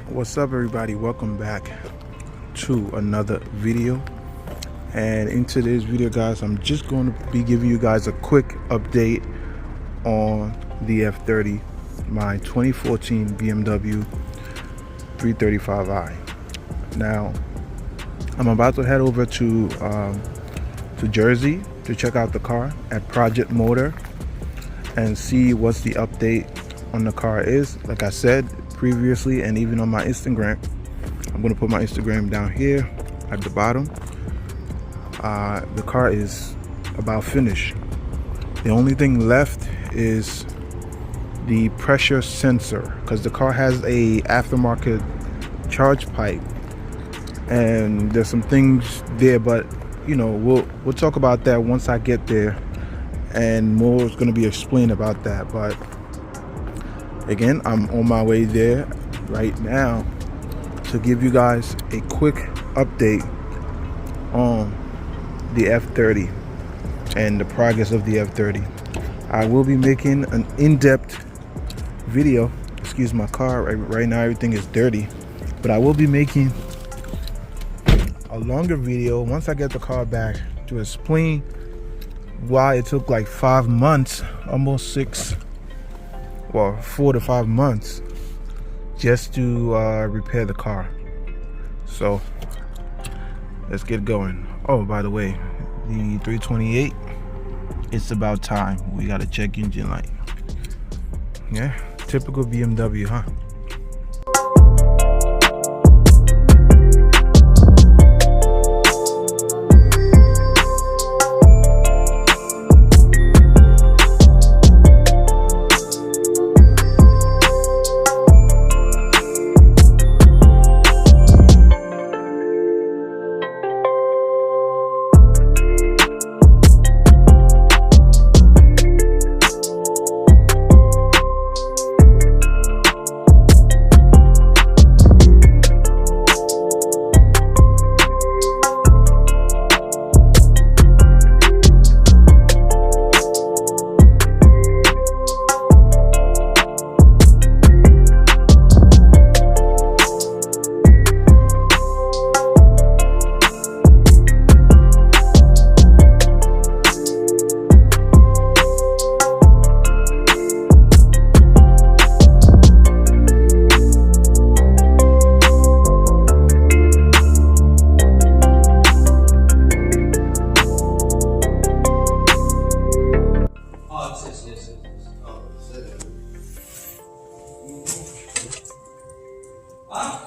What's up, everybody? Welcome back to another video. And in today's video, guys, I'm just going to be giving you guys a quick update on the F30, my 2014 BMW 335i. Now I'm about to head over to Jersey to check out the car at Project Motor and see what's the update on the car is. Like I said previously, and even on my Instagram, I'm going to put my Instagram down here at the bottom. The car is about finished. The only thing left is the pressure sensor, because the car has a aftermarket charge pipe and there's some things there, but you know, we'll talk about that once I get there, and more is going to be explained about that. But again, I'm on my way there right now to give you guys a quick update on the F30 and the progress of the F30. I will be making an in-depth video. Excuse my car, right now everything is dirty, but I will be making a longer video once I get the car back to explain why it took like 5 months, almost 4 to 5 months just to repair the car. So let's get going. Oh, by the way, the 328, it's about time. We got a check engine light. Yeah, typical BMW, huh?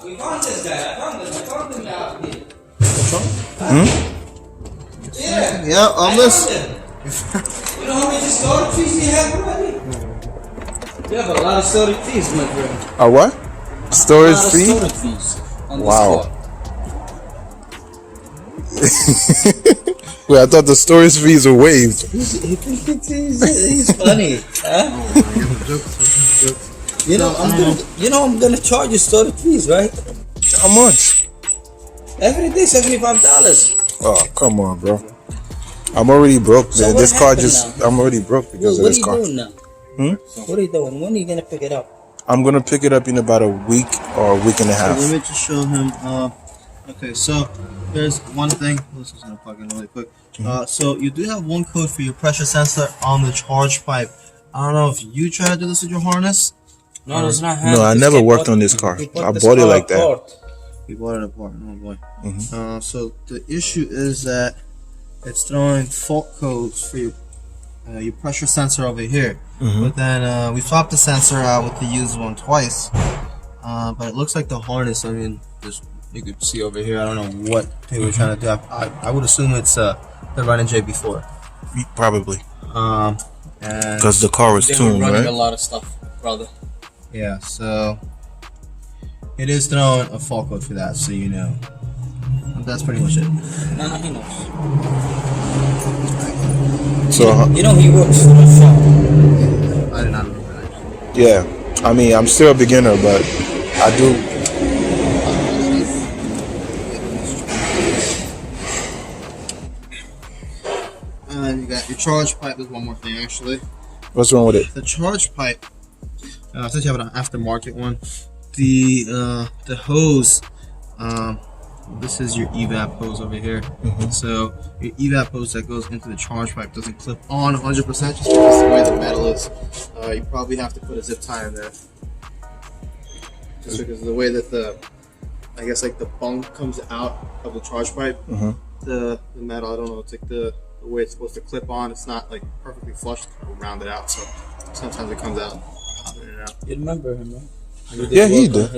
We found this guy. I found him out here. Yeah, on this. You know how many storage fees you have already? You have a lot of storage fees, my friend. A what? Storage fee? Storage fees on Wow. this car. Wait, I thought the storage fees were waived. He's funny, huh? I'm gonna charge you storage fees, right? How much? Every day, $75. Oh, come on, bro. I'm already broke, man. So This car now? I'm already broke because of What are this you car. doing now? What are you doing? When are you gonna pick it up? I'm gonna pick it up in about a week or a week and a half. Let me just show him. Okay, so there's one thing. This is gonna plug in really quick. So you do have one code for your pressure sensor on the charge pipe. I don't know if you tried to do this with your harness. No, it's not. No, I never worked on this car. I bought it like that. You bought it apart. Oh boy. So the issue is that it's throwing fault codes for your pressure sensor over here. But then we swapped the sensor out with the used one twice. But it looks like the harness. I mean, you could see over here. I don't know what they were trying to do. I would assume it's the running J before. Probably. And Because the car was tuned, running right? a lot of stuff, brother. yeah, so it is throwing a fault code for that, so you know. But that's pretty much it. No, he knows. So You know he works for the shop. I did not know that. yeah, I mean, I'm still a beginner, but I do. And you got your charge pipe. There's one more thing actually. What's wrong with it? The charge pipe, since you have an aftermarket one, the hose. This is your evap hose over here. So your evap hose that goes into the charge pipe doesn't clip on 100% just because the way the metal is. You probably have to put a zip tie in there, just because of the way that I guess like the bunk comes out of the charge pipe. The metal, I don't know, it's like the way it's supposed to clip on. It's not like perfectly flush or rounded out, so sometimes it comes out. You remember him, right? Yeah, he did.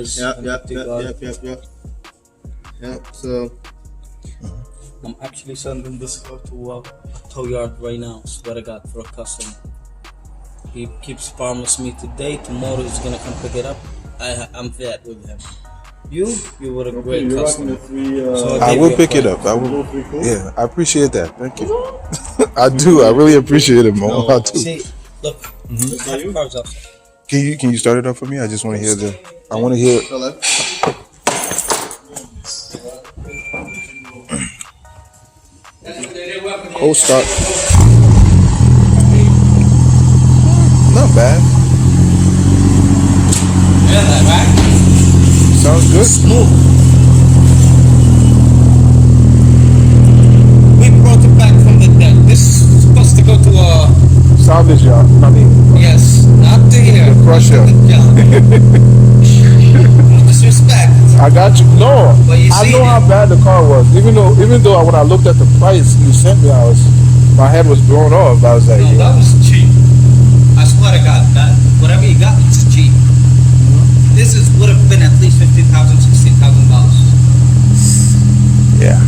Yep. So I'm actually sending this car to a tow yard right now. Swear to God, for a customer. He keeps promising me today, tomorrow he's gonna come pick it up. I'm there with him. You were a great customer. So I will pick it up. I will. Yeah, I appreciate that. Thank you. I do. I really appreciate it, Mo. I do. See, look, the car's outside. Can you start it up for me? I just want to hear the. I want to hear. Cold start. Not bad. Yeah, that right? Sounds good. Smooth. We brought it back from the dead. This is supposed to go to a Salvage, y'all. I mean, yes, not to here. Crusher. No disrespect. I got you. No, But you I see know it. how bad the car was. Even though when I looked at the price you sent me, my head was blown off. I was like, No, yeah. that was cheap. I swear to God, that whatever you got, it's cheap. This would have been at least $15,000, $16,000. Yeah. I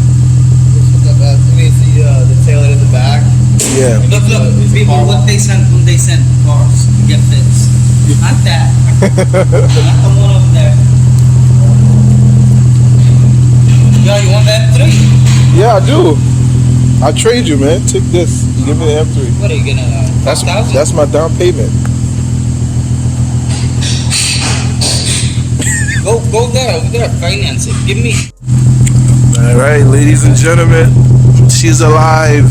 mean, the taillight in the back. Yeah. Look, people, what they send when they send cars to get fixed. Not that. Not the one over there. Yo, you want that M3? Yeah, I do. I'll trade you, man. Take this. Give me the M3. What are you gonna? That's my down payment. Go there, over there, finance it. Give me. All right, ladies and gentlemen, she's alive.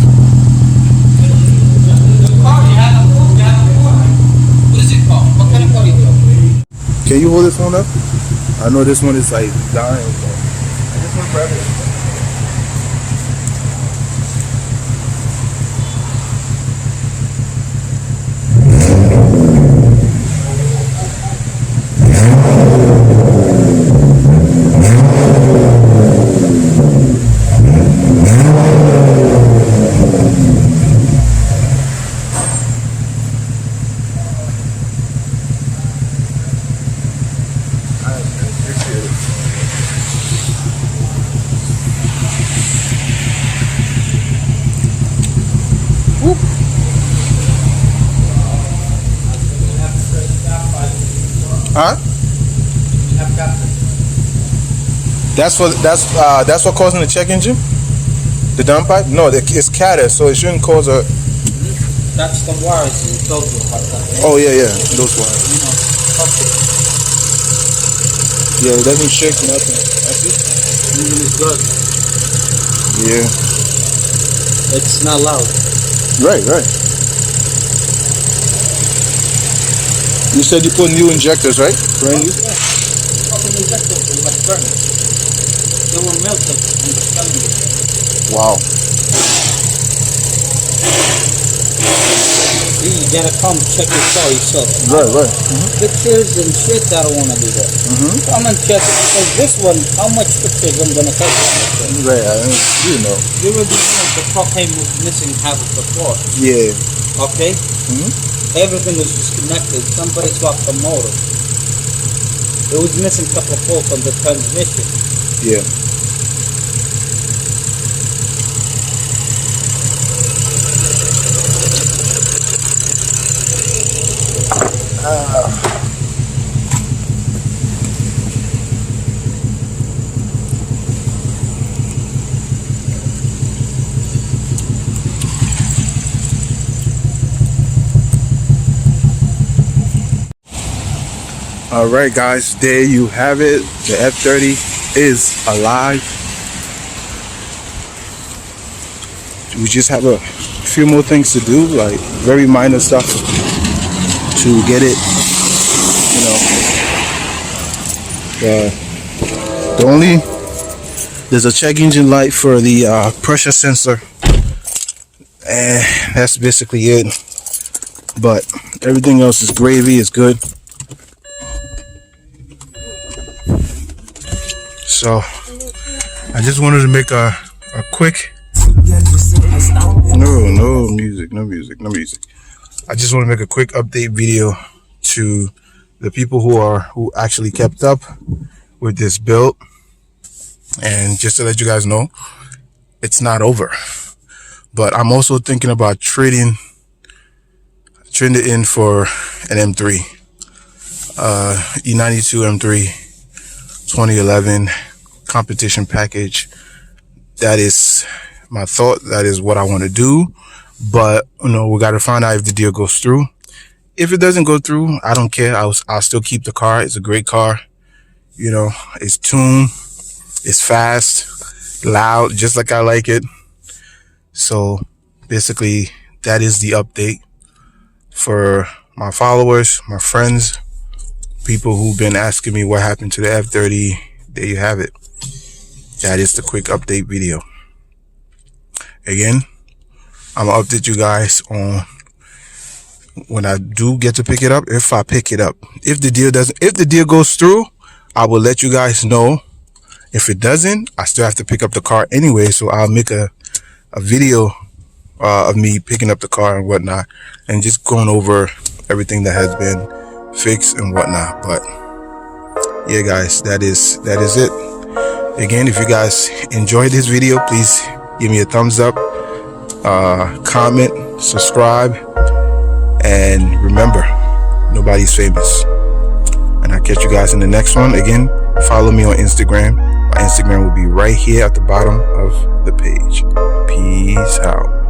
What is it called? What kind of car do you have? Can you hold this one up? I know this one is like dying. So. I just want to grab it. Huh? That's what causing the check engine? The downpipe? No, it's catter, so it shouldn't cause a. That's the wires you told you about that. Oh yeah, those wires. You know, okay. Yeah, it doesn't shake nothing. That's it. Engine is good. Yeah. It's not loud. Right. You said you put new injectors, right? Brand new? Yeah. Fucking injectors, they were burning. They were melted in the cylinder. Wow. You gotta come check your car yourself. Right. Pictures and shit, I don't wanna do that. Come and check it, because this one, how much pictures I'm gonna take on this one? Right, you know. You already know the propane was missing half of the floor. Yeah. Okay? Everything was disconnected. Somebody swapped the motor. It was missing a couple of bolts on the transmission. Yeah. All right, guys, there you have it. The F30 is alive. We just have a few more things to do, like very minor stuff to get it, There's a check engine light for the pressure sensor, and that's basically it. But everything else is gravy, it's good. So I just wanted to make a quick no music. I just want to make a quick update video to the people who actually kept up with this build, and just to let you guys know, it's not over. But I'm also thinking about trading it in for an M3, E92 M3 2011 competition package. That is my thought. That is what I want to do. But we got to find out if the deal goes through. If it doesn't go through, I don't care. I'll still keep the car. It's a great car. It's tuned, it's fast, loud, just like I like it. So basically, that is the update for my followers, my friends, people who've been asking me what happened to the F30. There you have it. That is the quick update video. Again, I'm gonna update you guys on when I do get to pick it up, if I pick it up. If the deal goes through, I will let you guys know. If it doesn't, I still have to pick up the car anyway, so I'll make a video of me picking up the car and whatnot, and just going over everything that has been fixed and whatnot. But yeah, guys, that is it. Again, if you guys enjoyed this video, please give me a thumbs up, comment, subscribe, and remember, nobody's famous. And I'll catch you guys in the next one. Again, follow me on Instagram. My Instagram will be right here at the bottom of the page. Peace out.